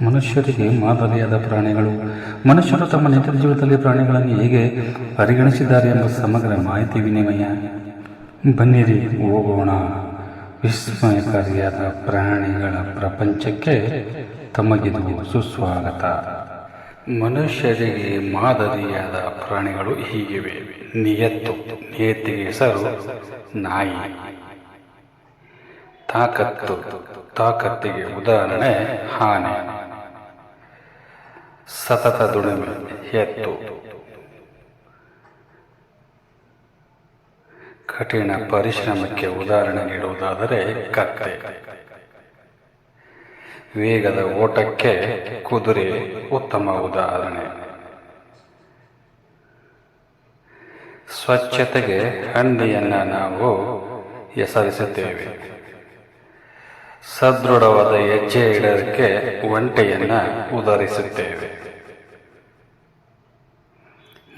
ಮನುಷ್ಯರಿಗೆ ಮಾದರಿಯಾದ ಪ್ರಾಣಿಗಳು. ಮನುಷ್ಯರು ತಮ್ಮ ನಿತ್ಯ ಜೀವಿತದಲ್ಲಿ ಪ್ರಾಣಿಗಳನ್ನು ಹೇಗೆ ಪರಿಗಣಿಸಿದ್ದಾರೆ ಎಂಬ ಸಮಗ್ರ ಮಾಹಿತಿ ವಿನಿಮಯ. ಬನ್ನಿರಿ ಹೋಗೋಣ ವಿಸ್ಮಯಕಾರಿಯಾದ ಪ್ರಾಣಿಗಳ ಪ್ರಪಂಚಕ್ಕೆ. ತಮಗಿದು ಸುಸ್ವಾಗತ. ಮನುಷ್ಯರಿಗೆ ಮಾದರಿಯಾದ ಪ್ರಾಣಿಗಳು ಹೀಗಿವೆ. ನಿಯತ್ತಿಗೆ ಹೆಸರು ನಾಯಿ. ತಾಕತ್ತಿಗೆ ಉದಾಹರಣೆ ಆನೆ. ಸತತ ದುಡಿಮೆ ಎತ್ತು. ಕಠಿಣ ಪರಿಶ್ರಮಕ್ಕೆ ಉದಾಹರಣೆ ನೀಡುವುದಾದರೆ ಕತ್ತೆ. ವೇಗದ ಓಟಕ್ಕೆ ಕುದುರೆ ಉತ್ತಮ ಉದಾಹರಣೆ. ಸ್ವಚ್ಛತೆಗೆ ಹಂದಿಯನ್ನು ನಾವು ಹೆಸರಿಸುತ್ತೇವೆ. ಸದೃಢವಾದ ಹೆಜ್ಜೆ ಇಡೋದಕ್ಕೆ ಒಂಟೆಯನ್ನು ಉದಾಹರಿಸುತ್ತೇವೆ.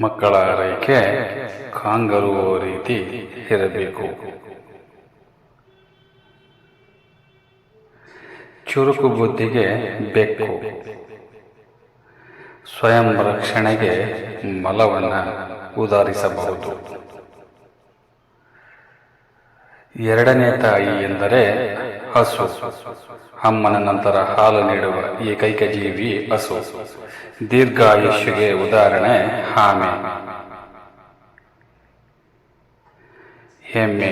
ಮಕ್ಕಳ ಆರೈಕೆ ಕಾಂಗರೂ ರೀತಿ ಇರಬೇಕು. ಚುರುಕು ಬುದ್ಧಿಗೆ ಬೆಕ್ಕು. ಸ್ವಯಂ ರಕ್ಷಣೆಗೆ ಮಲವನ್ನು ಉದಾಹರಿಸಬಹುದು. ಎರಡನೇ ತಾಯಿ ಎಂದರೆ ಹಸು. ಅಮ್ಮನ ನಂತರ ಹಾಲು ನೀಡುವ ಏಕೈಕ ಜೀವಿ ಹಸು. ದೀರ್ಘಾಯುಷ್ಯಗೆ ಉದಾಹರಣೆ ಆಮೆ. ಎಮ್ಮೆ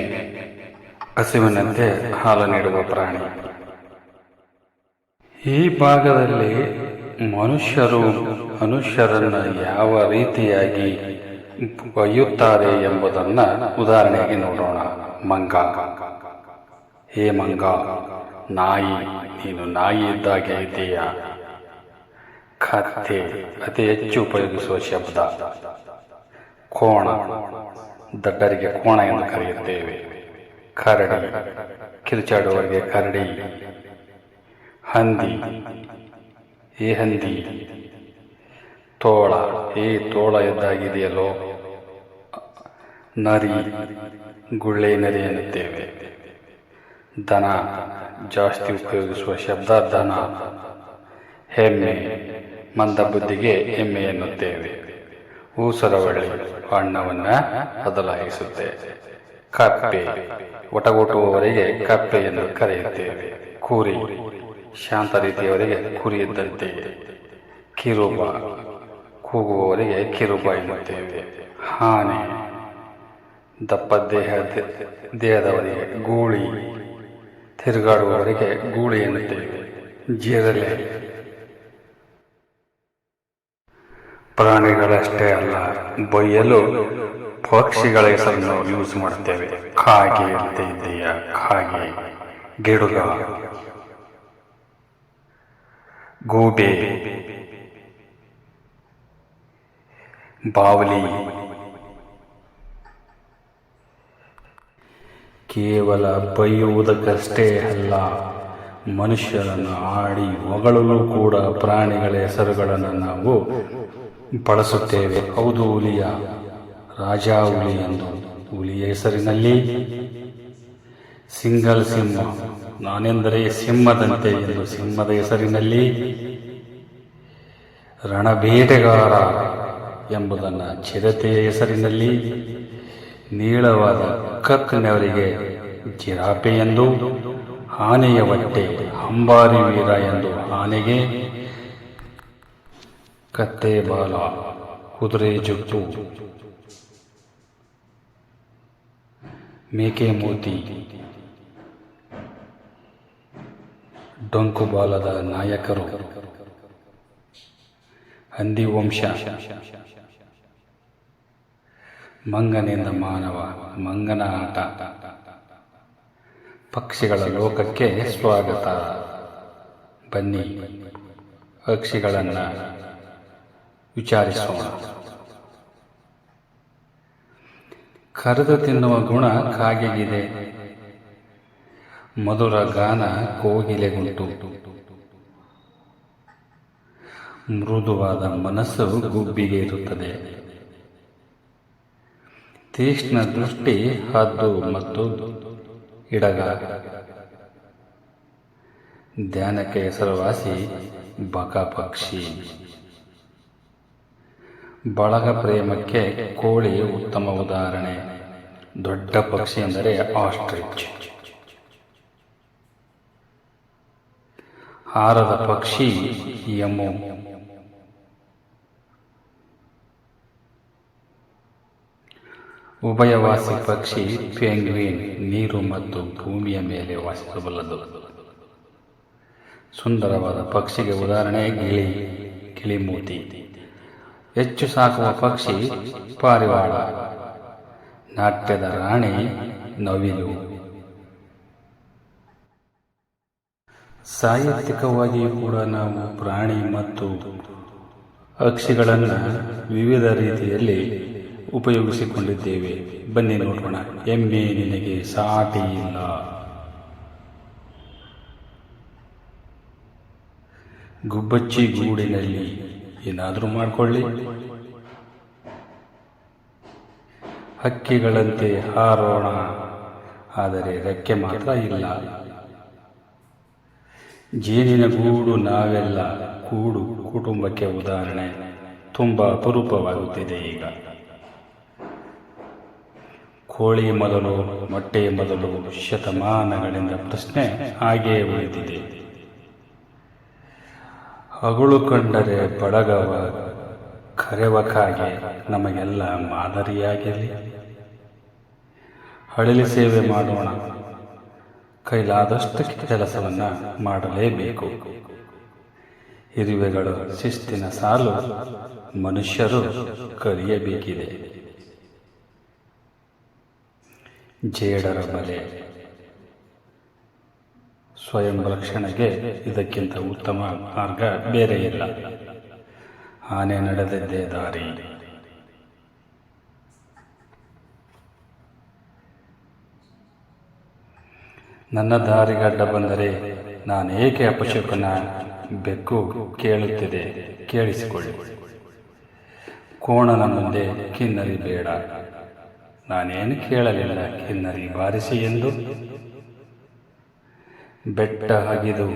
ಹಸುವಿನಂತೆ ಹಾಲು ನೀಡುವ ಪ್ರಾಣಿ. ಈ ಭಾಗದಲ್ಲಿ ಮನುಷ್ಯರನ್ನು ಯಾವ ರೀತಿಯಾಗಿ ಒಯ್ಯುತ್ತಾರೆ ಎಂಬುದನ್ನು ಉದಾಹರಣೆಗೆ ನೋಡೋಣ. ಮಂಗ. ಹೇ ಮಂಗ, ನಾಯಿ, ನೀನು ನಾಯಿ ಇದ್ದಾಗೆ ಇದೆಯಾ? ಕತ್ತೆ ಅತಿ ಹೆಚ್ಚು ಉಪಯೋಗಿಸುವ ಶಬ್ದ. ಕೋಣ, ದಡ್ಡರಿಗೆ ಕೋಣ ಎಂದು ಕರೆಯುತ್ತೇವೆ. ಕರಡಿ, ಕಿರುಚಾಡುವವರಿಗೆ ಕರಡಿ. ಹಂದಿ, ಏ ಹಂದಿ. ತೋಳ, ಏ ತೋಳ ಇದ್ದಾಗಿದೆಯಲ್ಲೋ. ನರಿ, ಗುಳ್ಳೆ ನರಿ ಎನ್ನುತ್ತೇವೆ. ದನ, ಜಾಸ್ತಿ ಉಪಯೋಗಿಸುವ ಶಬ್ದ ದನ. ಎಮ್ಮೆ, ಮಂದ ಬುದ್ಧಿಗೆ ಎಮ್ಮೆ ಎನ್ನುತ್ತೇವೆ. ಊಸರವಳ್ಳಿ ಬಣ್ಣವನ್ನು ಬದಲಾಯಿಸುತ್ತೆ. ಕಪ್ಪೆ, ಒಟಗೊಟ್ಟುವವರಿಗೆ ಕಪ್ಪೆ ಎಂದು ಕರೆಯುತ್ತೇವೆ. ಕುರಿ, ಶಾಂತ ರೀತಿಯವರಿಗೆ ಕುರಿ ಇದ್ದಂತೆ. ಕಿರುಬ, ಕೂಗುವವರಿಗೆ ಕಿರುಬ ಎನ್ನುತ್ತೇವೆ. ಆನೆ, ದಪ್ಪ ದೇಹದವರಿಗೆ ಗೂಳಿ, ತಿರುಗಾಡುವವರಿಗೆ ಗೂಳಿ ಎನ್ನುತ್ತೇವೆ. ಜಿರಲೆ. ಪ್ರಾಣಿಗಳಷ್ಟೇ ಅಲ್ಲ, ಬೊಯ್ಯಲು ಪಕ್ಷಿಗಳ ಹೆಸರನ್ನು ಯೂಸ್ ಮಾಡ್ತೇವೆ. ಕಾಗೆ ಅಂತ ಇದೆಯಾ? ಕಾಗೆ. ಗಿಡುಗ, ಗೂಬೆ, ಬಾವಲಿ. ಕೇವಲ ಬೈಯುವುದಕ್ಕಷ್ಟೇ ಅಲ್ಲ, ಮನುಷ್ಯರನ್ನು ಆಡಿ ಹೊಗಳಲು ಕೂಡ ಪ್ರಾಣಿಗಳ ಹೆಸರುಗಳನ್ನು ನಾವು ಬಳಸುತ್ತೇವೆ. ಹೌದು, ಹುಲಿಯ ರಾಜ ಹುಲಿ ಎಂದು. ಹುಲಿಯ ಹೆಸರಿನಲ್ಲಿ ಸಿಂಗಲ್ ಸಿಂಹ, ನಾನೆಂದರೆ ಸಿಂಹದಂತೆ ಎಂದು ಸಿಂಹದ ಹೆಸರಿನಲ್ಲಿ. ರಣಬೇಟೆಗಾರ ಎಂಬುದನ್ನು ಚಿರತೆಯ ಹೆಸರಿನಲ್ಲಿ. ನೀಳವಾದ ಕಕ್ಕಿನವರಿಗೆ ಜಿರಾಪೆ ಎಂದು. ಆನೆಯ ಹೊಟ್ಟೆ ಅಂಬಾರಿ ವೀರ ಎಂದು ಆನೆಗೆ. ಕತ್ತೆ ಬಾಲ, ಕುದುರೆ ಜುಟ್ಟು. ಮೇಕೆ ಮೂತಿ, ಡೊಂಕು ಬಾಲದ ನಾಯಕರು. ಹಂದಿ ವಂಶ. ಮಂಗನಿಂದ ಮಾನವ, ಮಂಗನ ಆಟ. ಪಕ್ಷಿಗಳ ಲೋಕಕ್ಕೆ ಸ್ವಾಗತ. ಬನ್ನಿ ಪಕ್ಷಿಗಳನ್ನು ವಿಚಾರಿಸೋಣ. ಕರೆದು ತಿನ್ನುವ ಗುಣ ಕಾಗೆಗಿದೆ. ಮಧುರ ಗಾನ ಕೋಗಿಲೆಗುಂಟು. ಮೃದುವಾದ ಮನಸ್ಸು ಗುಬ್ಬಿಗೆ ಇರುತ್ತದೆ. ತೀಕ್ಷ್ಣ ದೃಷ್ಟಿ ಹದ್ದು ಮತ್ತು ಇಡಗ. ಧ್ಯಾನಕ್ಕೆ ಹೆಸರುವಾಸಿ ಬಕ ಪಕ್ಷಿ. ಬಳಗ ಪ್ರೇಮಕ್ಕೆ ಕೋಳಿ ಉತ್ತಮ ಉದಾಹರಣೆ. ದೊಡ್ಡ ಪಕ್ಷಿ ಎಂದರೆ ಆಸ್ಟ್ರಿಚ್. ಹಾರದ ಪಕ್ಷಿ ಎಮು. ಉಭಯವಾಸಿ ಪಕ್ಷಿ ಪೆಂಗ್ವಿನ್, ನೀರು ಮತ್ತು ಭೂಮಿಯ ಮೇಲೆ ವಾಸಿಸಬಲ್ಲದು. ಸುಂದರವಾದ ಪಕ್ಷಿಗೆ ಉದಾಹರಣೆ ಗಿಳಿ, ಗಿಳಿಮೂತಿ. ಹೆಚ್ಚು ಸಾಕುವ ಪಕ್ಷಿ ಪಾರಿವಾಳ. ನಾಟ್ಯದ ರಾಣಿ ನವಿಲು. ಸಾಹಿತ್ಯಿಕವಾಗಿಯೂ ಕೂಡ ನಾವು ಪ್ರಾಣಿ ಮತ್ತು ಪಕ್ಷಿಗಳನ್ನು ವಿವಿಧ ರೀತಿಯಲ್ಲಿ ಉಪಯೋಗಿಸಿಕೊಂಡಿದ್ದೇವೆ. ಬನ್ನಿ ನೋಡೋಣ. ಎಮ್ಮೆ ನಿನಗೆ ಸಾಟಿ ಇಲ್ಲ. ಗುಬ್ಬಚ್ಚಿ ಗೂಡಿನಲ್ಲಿ ಏನಾದರೂ ಮಾಡಿಕೊಳ್ಳಿ. ಹಕ್ಕಿಗಳಂತೆ ಹಾರೋಣ, ಆದರೆ ರೆಕ್ಕೆ ಮಾತ್ರ ಇಲ್ಲ. ಜೇನಿನ ಗೂಡು ನಾವೆಲ್ಲ ಕೂಡು ಕುಟುಂಬಕ್ಕೆ ಉದಾಹರಣೆ. ತುಂಬ ಅಪರೂಪವಾಗುತ್ತಿದೆ ಈಗ. ಕೋಳಿ ಮೊದಲು, ಮೊಟ್ಟೆ ಮೊದಲು ಶತಮಾನಗಳಿಂದ ಪ್ರಶ್ನೆ ಹಾಗೆಯೇ ಉಳಿದಿದೆ. ಹಗಳು ಕಂಡರೆ ಬಡಗವ ಕರೆವ ಕಾಗೆ ನಮಗೆಲ್ಲ ಮಾದರಿಯಾಗಿರಲಿ. ಹಳಲಿ ಸೇವೆ ಮಾಡೋಣ, ಕೈಲಾದಷ್ಟು ಕೆಲಸವನ್ನು ಮಾಡಲೇಬೇಕು. ಇರುವೆಗಳು ಶಿಸ್ತಿನ ಸಾಲು ಮನುಷ್ಯರು ಕಲಿಯಬೇಕಿದೆ. ಜೇಡರ ಬಲೆ. ಸ್ವಯಂ ರಕ್ಷಣೆಗೆ ಇದಕ್ಕಿಂತ ಉತ್ತಮ ಮಾರ್ಗ ಬೇರೆ ಇಲ್ಲ. ಆನೆ ನಡೆದದ್ದೇ ದಾರಿ. ನನ್ನ ದಾರಿಗಡ್ಡ ಬಂದರೆ ನಾನೇಕೆ ಅಪಶಕುನ. ಬೆಕ್ಕು ಕೇಳುತ್ತಿದೆ, ಕೇಳಿಸಿಕೊಳ್ಳಿ. ಕೋಣನ ಮುಂದೆ ಕಿನ್ನರಿ ಬೇಡ. ನಾನೇನು ಕೇಳಲಿಲ್ಲ ಕಿನ್ನರಿ ಬಾರಿಸಿ ಎಂದು. ಬೆಟ್ಟ ಹಗಿದು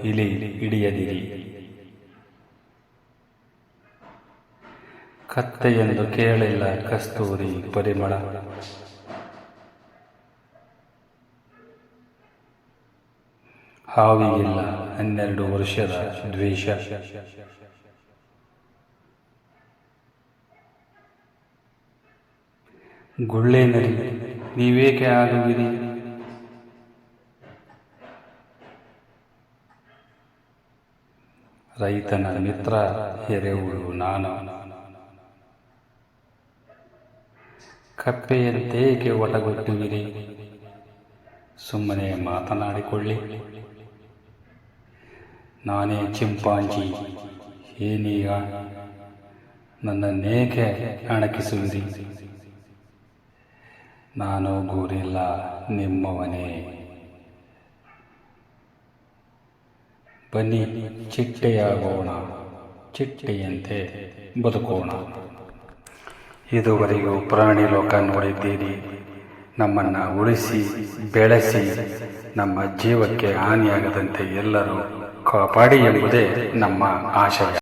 ಇಲಿ ಹಿಡಿಯದಿರಿ. ಕತ್ತೆ ಎಂದು ಕೇಳಿಲ್ಲ ಕಸ್ತೂರಿ ಪರಿಮಳ. ಹಾವಿಗಿಲ್ಲ 12 ವರ್ಷದ ದ್ವೇಷ. ಗುಳ್ಳೇನರಿ ನೀವೇಕೆ ಆಗುವಿರಿ. ರೈತನ ಮಿತ್ರ ಎರೆಹುಳು ನಾನು. ಕಪ್ಪೆಯಂತೇಕೆ ಒಟಗುಟ್ಟುವಿರಿ. ಸುಮ್ಮನೆ ಮಾತನಾಡಿಕೊಳ್ಳಿ. ನಾನೇ ಚಿಂಪಾಂಜಿ, ಏನೀಗ ನನ್ನನ್ನೇಕೆ ಅಣಕಿಸುವಿರಿ. ನಾನು ಗೋರಿಲ್ಲ ನಿಮ್ಮವನೇ. ಬನ್ನಿ ಚಿಟ್ಟೆಯಾಗೋಣ, ಚಿಟ್ಟೆಯಂತೆ ಬದುಕೋಣ. ಇದುವರೆಗೂ ಪ್ರಾಣಿ ಲೋಕ ನೋಡಿದ್ದೀರಿ. ನಮ್ಮನ್ನು ಉಳಿಸಿ ಬೆಳೆಸಿ ನಮ್ಮ ಜೀವಕ್ಕೆ ಹಾನಿಯಾಗದಂತೆ ಎಲ್ಲರೂ ಕಾಪಾಡಿ ಎಂಬುದೇ ನಮ್ಮ ಆಶಯ.